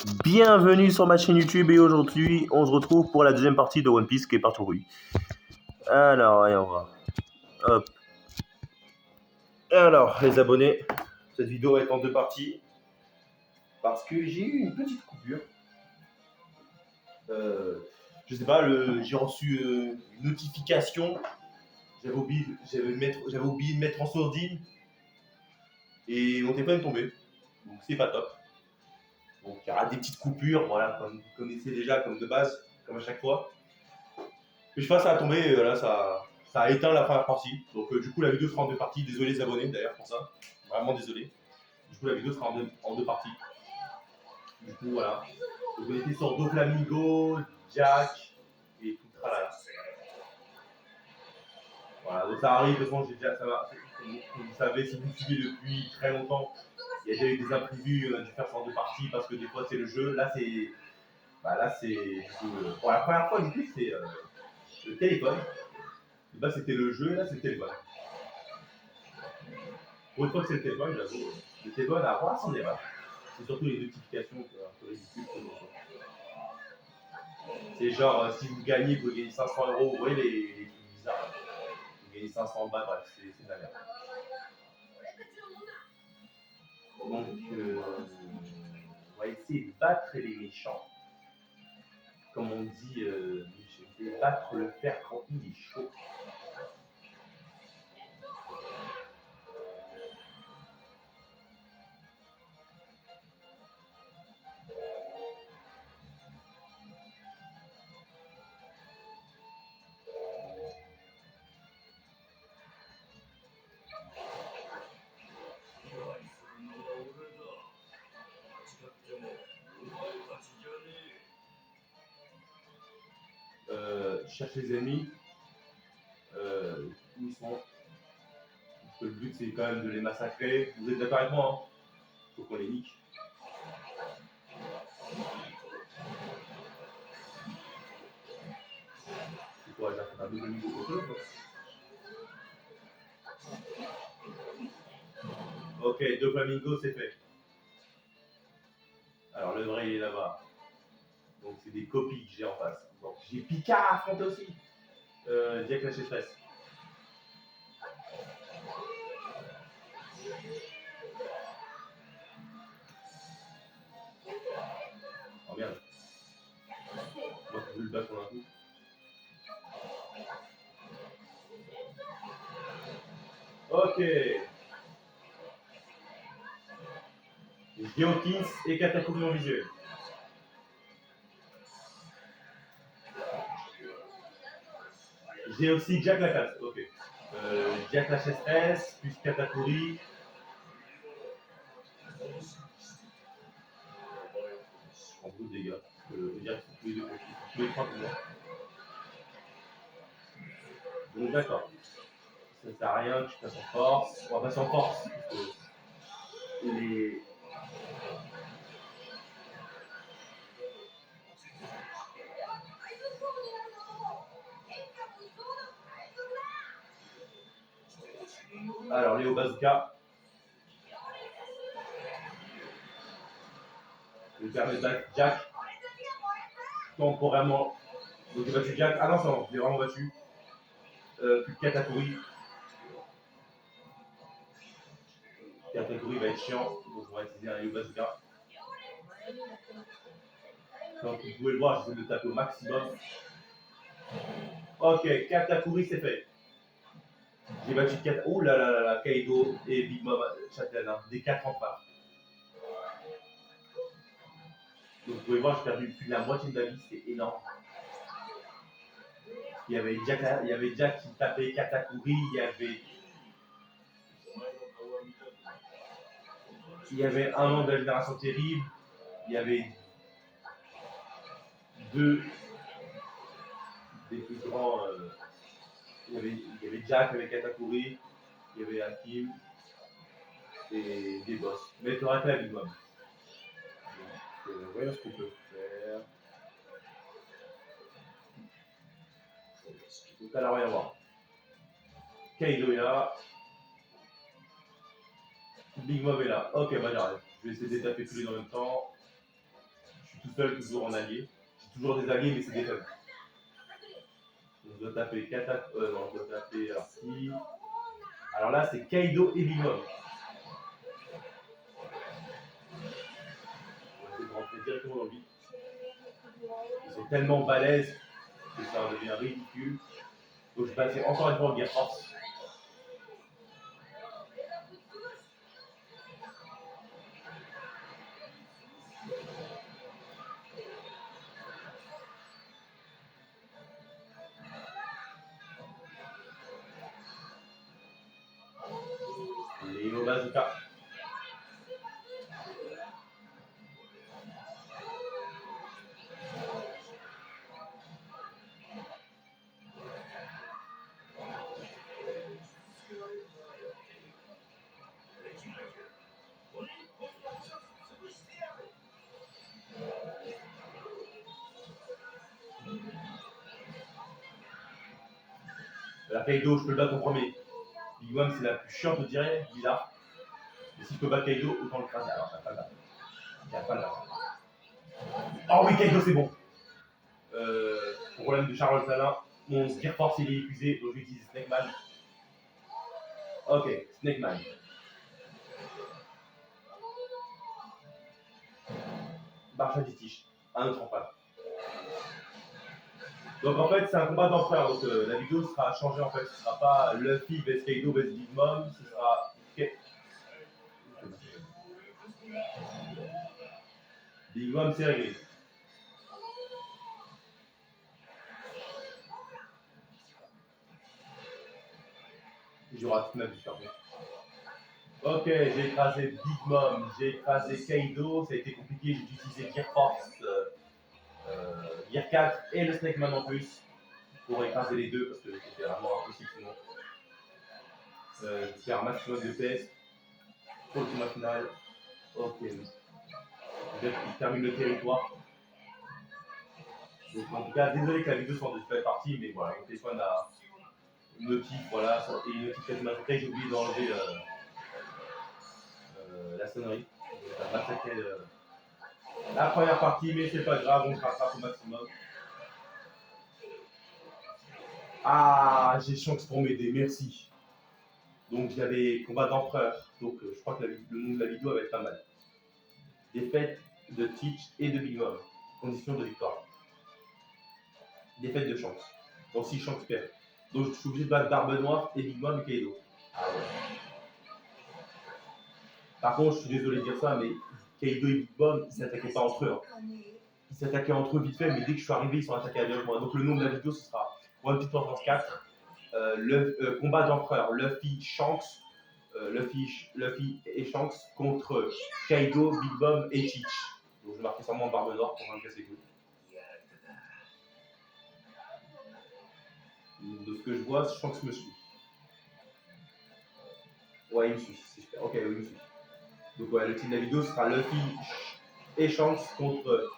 Bienvenue sur ma chaîne YouTube et aujourd'hui on se retrouve pour la deuxième partie de One Piece qui est parcourue. Alors, allez, on va. Hop. Alors, les abonnés, cette vidéo va être en deux parties parce que j'ai eu une petite coupure. Je sais pas, j'ai reçu une notification. J'avais oublié de mettre en sourdine et mon téléphone est tombé. Donc c'est pas top. Donc il y aura des petites coupures, voilà, comme vous connaissez déjà, comme de base, comme à chaque fois. Que je fasse à tomber, là, ça a éteint la première partie. Donc, du coup, la vidéo sera en deux parties. Désolé les abonnés d'ailleurs pour ça. Vraiment désolé. Du coup, la vidéo sera en deux parties. Du coup, voilà. Donc, on était sur Doflamingo, Jack et tout le tralala. Voilà, donc ça arrive. De toute façon, ça va. Comme vous savez, si vous me suivez depuis très longtemps, il y a déjà eu des imprévus. On a dû faire ça en deux parties parce que des fois, c'est le jeu. Là, c'est. Pour la première fois, du coup, c'est le téléphone. Là, c'était le jeu, là, c'est le téléphone. Pour une fois que c'est le téléphone, j'avoue, le téléphone a pas son erreur. C'est surtout les notifications un peu ridicules. C'est genre, si vous gagnez 500 euros, vous voyez les trucs bizarres. Vous gagnez 500 balles, bref, c'est de la merde. Donc, on va essayer de battre les méchants. Comme on dit, battre le fer quand il est chaud. Cherche les ennemis. Où ils sont. Parce que le but, c'est quand même de les massacrer. Vous êtes d'accord avec moi, hein? Faut qu'on les nique. C'est quoi, j'ai un double niveau photo. Ok, Doflamingo, c'est fait. Alors, le vrai, il est là-bas. Donc, c'est des copies que j'ai en face. Donc, j'ai Picard à affronter aussi. Jack la chefesse. Oh merde. Moi, je veux le battre pour un coup. Ok. J'ai Hawkins et Katakuri en visuel. J'ai aussi Jack la classe. Ok. Jack la chefesse, plus Katakuri. En beaucoup de dégâts. Je veux dire, tous les deux, tous les trois pour moi. Donc, d'accord. Ça sert à rien que je passe en force. On va passer en force. Les. Alors, Léo Bazooka. Je vais permettre de battre Jack temporairement. Donc j'ai battu Jack. Ah non, c'est bon, je l'ai vraiment battu. Plus Katakuri. Katakuri va être chiant. Donc on va utiliser un Léo Bazooka. Comme vous pouvez le voir, j'essaie de le taper au maximum. Ok, Katakuri c'est fait. J'ai battu Katakuri. Ouh là là là là, Kaido et Big Mom Châtelaine. Des 4 en part. Donc vous pouvez voir, j'ai perdu plus de la moitié de ma vie, c'est énorme. Il y avait Jack qui tapait Katakuri, il y avait un membre de la génération terrible, il y avait deux des plus grands. Il y avait Jack avec Katakuri, il y avait Hakim et des boss. Mais tu auras fait la Big Mom. Donc voyons ce qu'on peut faire. Donc alors, on va voir. Kaido est là. Big Mom est là. Ok, bah j'arrête. Je vais essayer de les taper tous les deux en même temps. seul, toujours en allié. J'ai toujours des alliés, mais c'est des faibles. On doit taper Kata. Non, on doit taper. Alors, qui. Alors là, c'est Kaido et Big Mom. On va essayer de rentrer directement dans le vide. Ils sont tellement balèzes que ça devient ridicule. Donc je vais passer encore une fois en Gear Force. Léo Bazooka. La Kaido, je peux le battre en premier. Big Mom, c'est la plus chiante, je dirais, bizarre. Et si je peux battre Kaido, autant le craser. Alors, ça pas le battre. Il n'y a pas le battre. Oh oui, Kaido, c'est bon. Problème de Charles Salin. Mon Gear Force il est épuisé, donc je vais utiliser Snake Man. Ok, Snake Man. Barcha Ditiche. Un autre emploi. Donc en fait, c'est un combat d'empereur. Donc la vidéo sera changée en fait. Ce sera pas Luffy vs Kaido vs Big Mom. Ce sera. Big Mom, c'est réglé. J'aurai toute ma vie, pardon. Ok, j'ai écrasé Big Mom, j'ai écrasé Kaido, ça a été compliqué, j'ai utilisé Gear Force, Gear 4 et le Snake Man en plus pour écraser les deux parce que c'était vraiment impossible sinon. Je vais faire un maximum de PS pour le combat final. Ok, je termine le territoire. Donc, en tout cas, désolé que la vidéo soit de cette partie, mais voilà, mon téléphone a une notif, voilà, et une notification après, j'ai oublié d'enlever la sonnerie. Donc, ça va massacrer la première partie, mais c'est pas grave, on se rattrape au maximum. Ah, j'ai chance pour m'aider, merci. Donc j'avais combat d'empereur, donc je crois que le nom de la vidéo va être pas mal. Défaite de Teach et de Big Mom, condition de victoire. Défaite de Shanks. Donc si Shanks perd. Donc je suis obligé de battre Barbe Noire et Big Mom et Kaido. Ah ouais. Par contre, je suis désolé de dire ça, mais Kaido et Big Mom, ils s'attaquaient pas entre eux. Hein. Ils s'attaquaient entre eux vite fait, mais dès que je suis arrivé, ils sont attaqués avec moi. Donc le nom de la vidéo, ce sera One Piece Force 4. Combat d'empereur, Luffy, Shanks, Luffy et Shanks contre Kaido, Big Mom et Teach. Donc je vais marquer sûrement Barbe Noire pour me casser les couilles. De ce que je vois, Shanks me suit. Ouais, il me suit, c'est super. Ok, oui, il me suit. Donc ouais, le titre de la vidéo sera Luffy et Shanks contre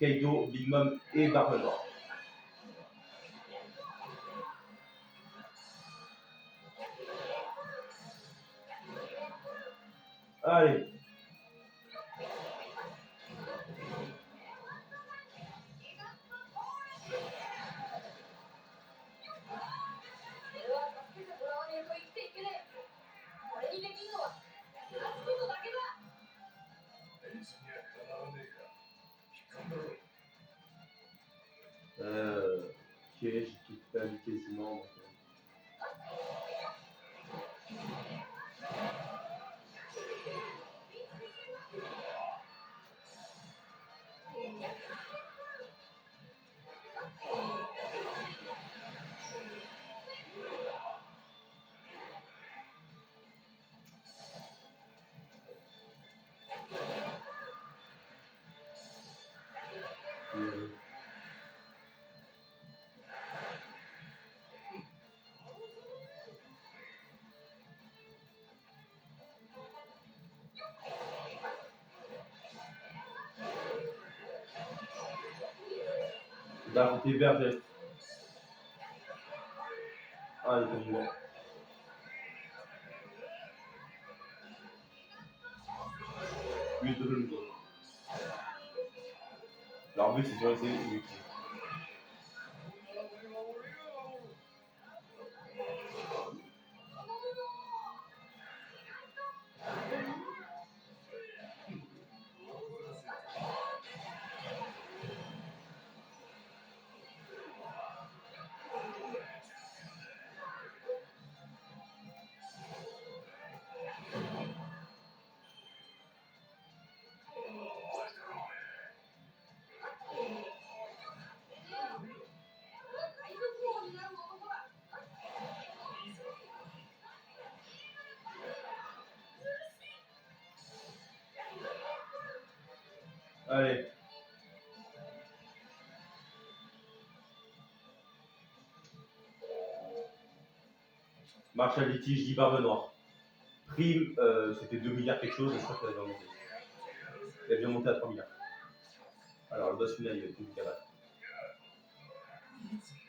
Kaido, Big Mom et Barbe Noire. Allez. Ok, j'ai tout fait quasiment. D'affronter Vergest. Ah, il est tombé. Plus de jeu. Leur but, c'est sur essayer de. Allez. Marche à litige, dit Barbe Noire. Prime, c'était 2 milliards quelque chose, je crois qu'elle avait monté. Elle a bien monté à 3 milliards. Alors le boss final, il va être compliqué à battre.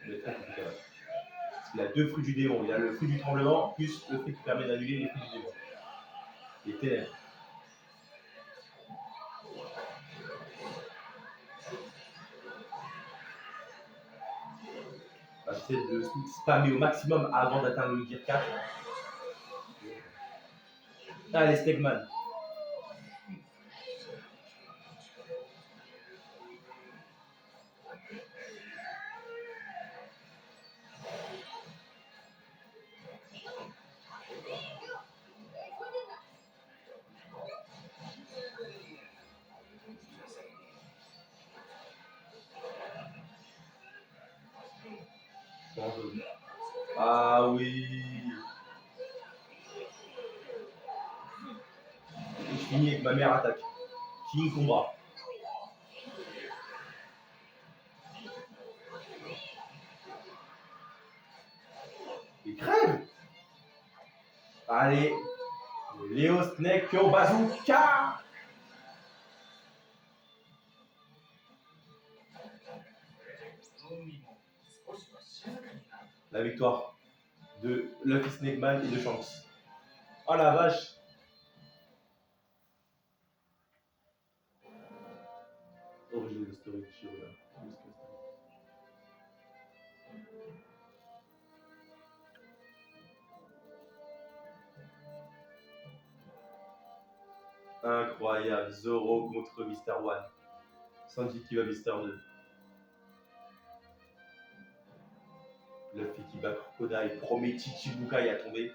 Il va être très compliqué à battre. Parce qu'il a 2 fruits du démon. Il a le fruit du tremblement, plus le fruit qui permet d'annuler les fruits du démon. Il est ténèbres. J'essaie de spammer au maximum avant d'atteindre le Gear 4. Allez, Stegman. Ah oui. Et je finis avec ma meilleure attaque. King combat. Et crève. Allez. Léo Snake au bazooka. La victoire de Lucky Snakeman et de Shanks. Oh la vache. Origine de story de Shiro. Incroyable. Zoro contre Mister One. Sanji qui va Mister 2. Luffy qui bat Crocodile. Premier Chichibukai à tomber.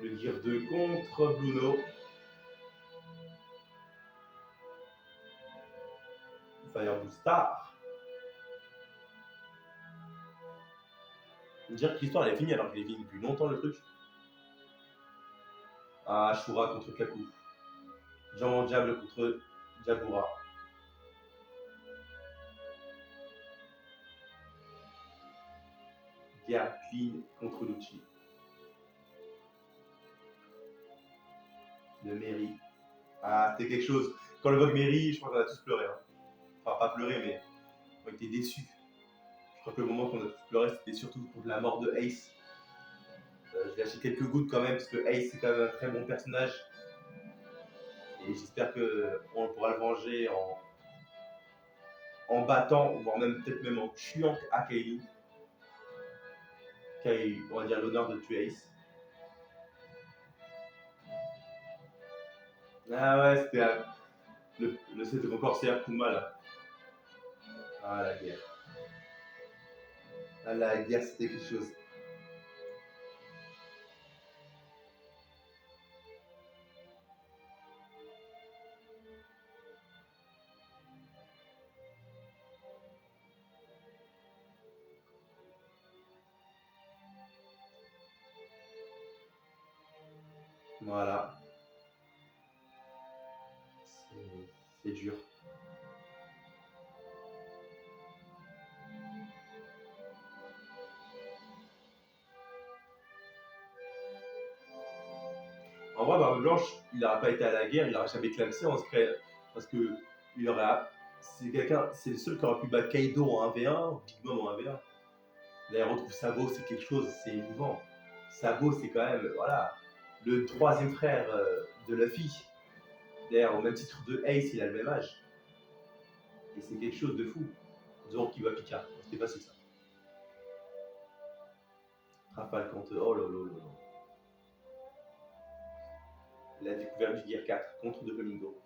Le Gear 2 contre Bruno. Fire Star. Dire que l'histoire elle est finie alors qu'il est fini depuis longtemps le truc. Ah, Shura contre Kaku. Diamant Diable contre Jabura. Guerre clean contre Lucci. Le Mary. Ah, c'était quelque chose. Quand le vogue Mary, je crois qu'on a tous pleuré. Hein. Enfin, pas pleuré, mais on était déçus. Je crois que le moment qu'on a tous pleuré, c'était surtout pour la mort de Ace. J'ai lâché quelques gouttes quand même, parce que Ace, c'est quand même un très bon personnage. Et j'espère qu'on pourra le venger en battant, voire même peut-être même en tuant Akainu. Qui a eu, on va dire, l'honneur de tuer Ace. Ah ouais, c'était c'était encore Kuma là. Ah la guerre. Ah la guerre, c'était quelque chose. Voilà. C'est dur. En vrai, Barbe Blanche, il n'aurait pas été à la guerre, il n'aurait jamais clamsé en secret. Parce que il aurait. C'est le seul qui aurait pu battre Kaido en 1v1, Big Mom en 1v1. D'ailleurs, on retrouve Sabo, c'est quelque chose, c'est émouvant. Sabo, c'est quand même, voilà, le troisième frère de Luffy. D'ailleurs, au même titre de Ace, il a le même âge. Et c'est quelque chose de fou. Zoro qui va Pika, c'était facile ça. Rafale contre. Oh là là là là. La découverte du Gear 4 contre De Flamingo.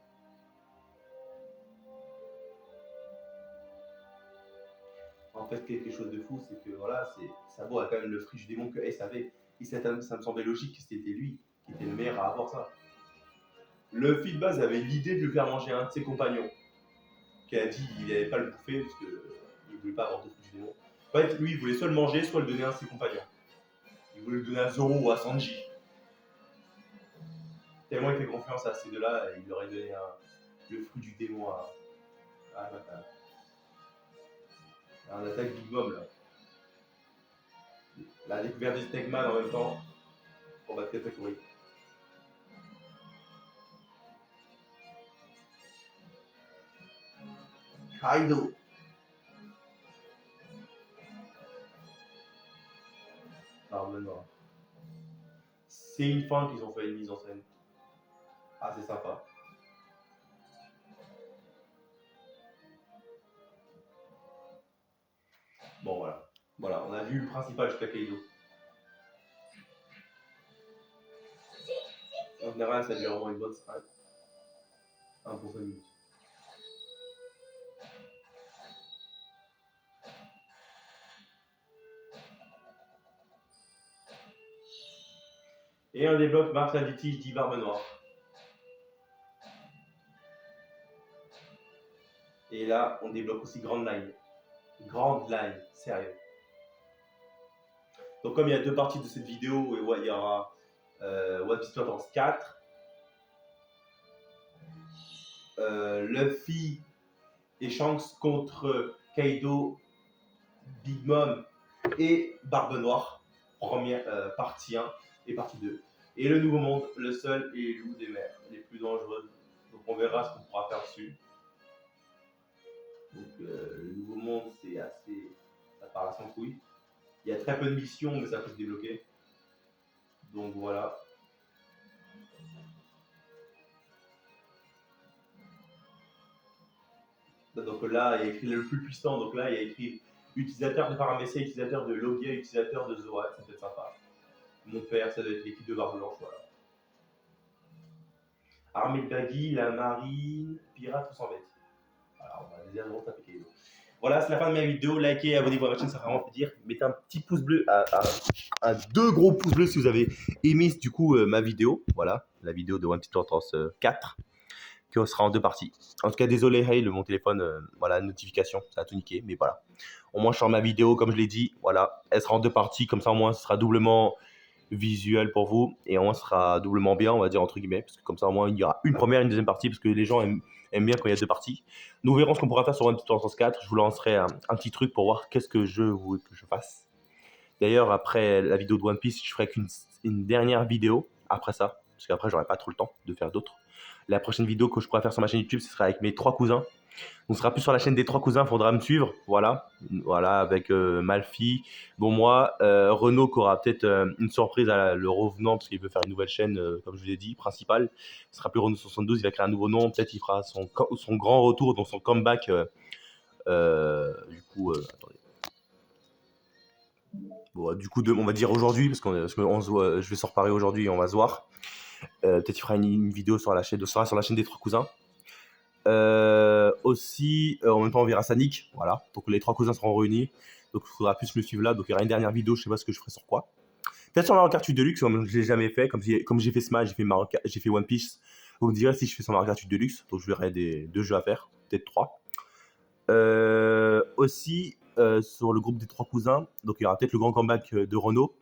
En fait, quelque chose de fou, c'est que voilà, Sabo a quand même le fruit du démon que Ace avait. Et ça me semblait logique que c'était lui qui était le meilleur à avoir ça. Le de base avait l'idée de lui faire manger un de ses compagnons, qui a dit qu'il n'allait pas le bouffer parce qu'il ne voulait pas avoir de fruit du démon. En fait, lui, il voulait soit le manger, soit le donner à un de ses compagnons. Il voulait le donner à Zoro ou à Sanji. Tellement il fait confiance à ces deux-là, il aurait donné le fruit du démon à un attaque Big Mom là. La découverte du Stegman en même temps pour battre Katakuri. Kaido. Alors maintenant, c'est une fin qu'ils ont fait une mise en scène. Ah, c'est sympa. Bon, voilà. Voilà, on a vu le principal jusqu'à Kaido. En général, ça dure vraiment une bonne 1 pour 5 minutes. Et on débloque Martial Litige dit Barbe Noire. Et là, on débloque aussi Grand Line. Grand Line, sérieux. Donc comme il y a deux parties de cette vidéo, il y aura One Piece Tournament 4, Luffy et Shanks contre Kaido, Big Mom et Barbe Noire, première partie 1 et partie 2. Et le Nouveau Monde, le seul et loup des mers, les plus dangereuses. Donc on verra ce qu'on pourra faire dessus. Donc le Nouveau Monde, c'est assez. Ça part à son couille. Il y a très peu de missions, mais ça peut se débloquer. Donc voilà. Donc là, il y a écrit le plus puissant. Donc là, il y a écrit utilisateur de Paramecia, utilisateur de Logia, utilisateur de Zoat. Ça peut être sympa. Mon père, ça doit être l'équipe de Barbe Blanche. Voilà. Armée de Baggy, la marine, pirate ou sans bête. Voilà, on va les dire, taper Kaido. Voilà, c'est la fin de ma vidéo. Likez, abonnez-vous à ma chaîne, ça fait vraiment plaisir. Mettez un petit pouce bleu, deux gros pouces bleus si vous avez aimé du coup ma vidéo. Voilà, la vidéo de One Piece Tournament 4, qui sera en deux parties. En tout cas, désolé, hey, mon téléphone, voilà, notification, ça a tout niqué, mais voilà. Au moins, je sors ma vidéo, comme je l'ai dit, voilà, elle sera en deux parties, comme ça, au moins, ce sera doublement visuel pour vous, et au moins, ce sera doublement bien, on va dire, entre guillemets, parce que comme ça, au moins, il y aura une première et une deuxième partie, parce que les gens aiment bien quand il y a deux parties. Nous verrons ce qu'on pourra faire sur One Piece Tournament 4. Je vous lancerai un petit truc pour voir qu'est-ce que je veux que je fasse. D'ailleurs, après la vidéo de One Piece, je ferai une dernière vidéo après ça, parce qu'après, j'aurai pas trop le temps de faire d'autres. La prochaine vidéo que je pourrai faire sur ma chaîne YouTube, ce sera avec mes trois cousins. On sera plus sur la chaîne des trois cousins, il faudra me suivre. Voilà, avec Malfi. Bon, moi, Renaud qui aura peut-être une surprise à le revenant, parce qu'il veut faire une nouvelle chaîne, comme je vous l'ai dit, principale. Ce sera plus Renaud 72, il va créer un nouveau nom. Peut-être il fera son grand retour, donc son comeback. Attendez. Bon, du coup, on va dire aujourd'hui, parce je vais se reparer aujourd'hui et on va se voir. Peut-être il fera une vidéo sur la chaîne des trois cousins. Aussi, en même temps, on verra Sanic. Voilà. Donc, les trois cousins seront réunis. Donc, il faudra plus me suivre là. Donc, il y aura une dernière vidéo. Je sais pas ce que je ferai sur quoi. Peut-être sur Mario Kart 8 Deluxe, comme je l'ai jamais fait. Comme j'ai fait Smash, j'ai fait One Piece. Vous me direz si je fais sur Mario Kart 8 Deluxe. Donc, je verrai deux jeux à faire. Peut-être 3. Aussi, sur le groupe des trois cousins. Donc, il y aura peut-être le grand comeback de Renault.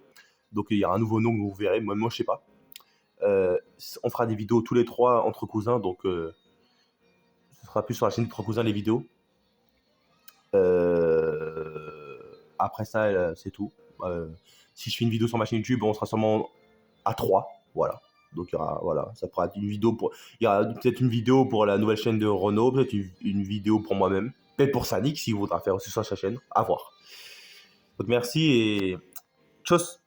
Donc, il y aura un nouveau nom que vous verrez. Moi, je sais pas. On fera des vidéos tous les trois entre cousins. Donc, ce sera plus sur la chaîne des trois cousins les vidéos. Après ça, c'est tout. Si je fais une vidéo sur ma chaîne YouTube, on sera sûrement à 3. Voilà. Donc il y aura, voilà, ça pourra être une vidéo pour, il y aura peut-être une vidéo pour la nouvelle chaîne de Renaud, peut-être une vidéo pour moi-même, peut-être pour Sanik s'il voudra faire aussi sur sa chaîne, à voir. Donc merci et tchuss.